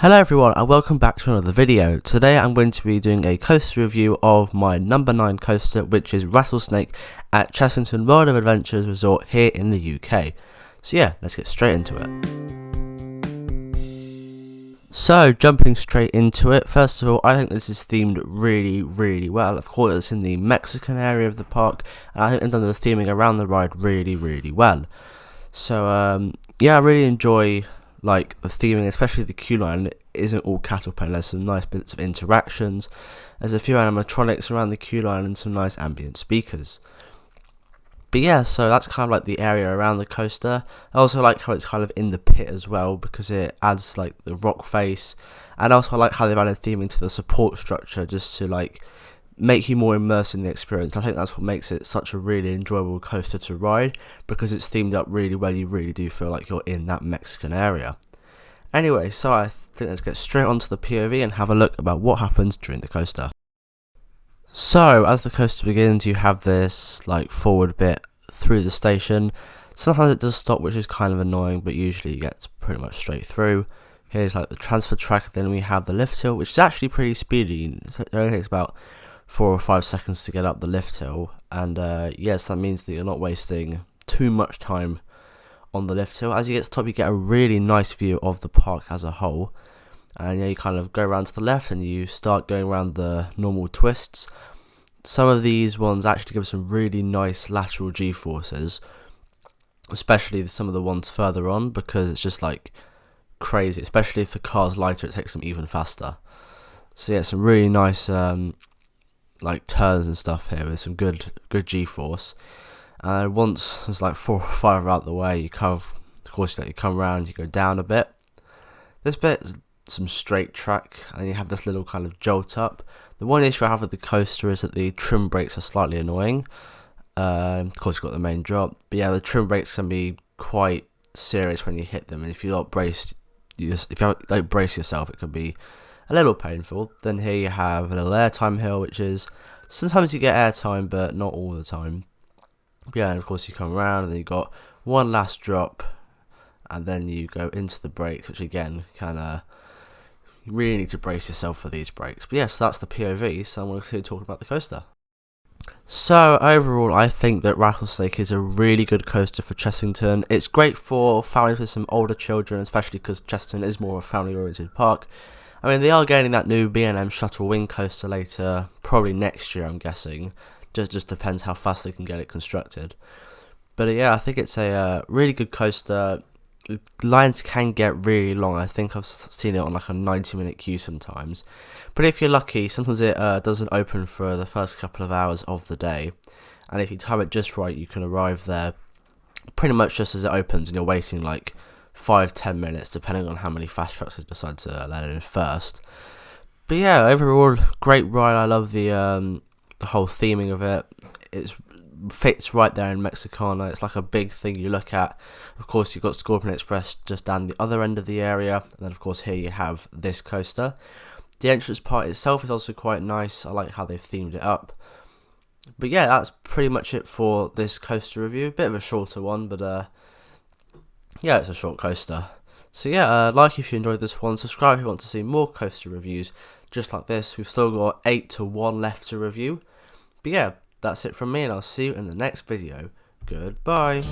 Hello everyone and welcome back to another video. Today I'm going to be doing a coaster review of my number 9 coaster, which is Rattlesnake at Chessington World of Adventures Resort here in the UK. So yeah, let's get straight into it. So jumping straight into it, first of all, I think this is themed really well. Of course it's in the Mexican area of the park, and I think they've done the theming around the ride really well. So yeah, I really enjoy like the theming, especially the queue line isn't all cattle pen. There's some nice bits of interactions. There's a few animatronics around the queue line and some nice ambient speakers. But yeah, so that's kind of like the area around the coaster. I also like how it's kind of in the pit as well, because it adds like the rock face, and also I like how they've added theming to the support structure just to like make you more immersed in the experience. I think that's what makes it such a really enjoyable coaster to ride, because it's themed up really well. You really do feel like you're in that Mexican area. Anyway, so I think let's get straight onto the POV and have a look about what happens during the coaster. So as the coaster begins, you have this like forward bit through the station. Sometimes it does stop, which is kind of annoying, but usually you get pretty much straight through. Here's like the transfer track, then we have the lift hill, which is actually pretty speedy. It only takes about 4 or 5 seconds to get up the lift hill, and yes, that means that you're not wasting too much time on the lift hill. As you get to the top, you get a really nice view of the park as a whole, and yeah, you kind of go around to the left and you start going around the normal twists. Some of these ones actually give some really nice lateral g-forces, especially some of the ones further on, because it's just like crazy, especially if the car's lighter, it takes them even faster. So yeah, some really nice like turns and stuff here with some good g-force. And once there's like 4 or 5 out the way, you kind of course you come around, you go down a bit. This bit is some straight track, and you have this little kind of jolt up. The one issue I have with the coaster is that the trim brakes are slightly annoying. Of course you've got the main drop, but yeah, the trim brakes can be quite serious when you hit them, and if you don't brace yourself, it can be a little painful. Then here you have a little airtime hill, which is sometimes you get airtime, but not all the time. But yeah, and of course you come around, and then you got one last drop, and then you go into the brakes, which again you really need to brace yourself for these brakes. But yes, that's the POV, so I'm going to talk about the coaster. So overall, I think that Rattlesnake is a really good coaster for Chessington. It's great for families with some older children, especially because Chessington is more of a family-oriented park. I mean, they are getting that new B&M Shuttle Wing coaster later, probably next year, I'm guessing. Just depends how fast they can get it constructed. But yeah, I think it's a really good coaster. Lines can get really long. I think I've seen it on like a 90-minute queue sometimes. But if you're lucky, sometimes it doesn't open for the first couple of hours of the day. And if you time it just right, you can arrive there pretty much just as it opens, and you're waiting like 5-10 minutes, depending on how many fast tracks they decide to let in first. But yeah, overall, great ride. I love the whole theming of it. It fits right there in Mexicana. It's like a big thing you look at. Of course, you've got Scorpion Express just down the other end of the area, and then of course here you have this coaster. The entrance part itself is also quite nice. I like how they've themed it up. But yeah, that's pretty much it for this coaster review. Bit of a shorter one, but yeah, it's a short coaster. So yeah, like if you enjoyed this one, subscribe if you want to see more coaster reviews just like this. We've still got 8 to 1 left to review. But yeah, that's it from me, and I'll see you in the next video. Goodbye.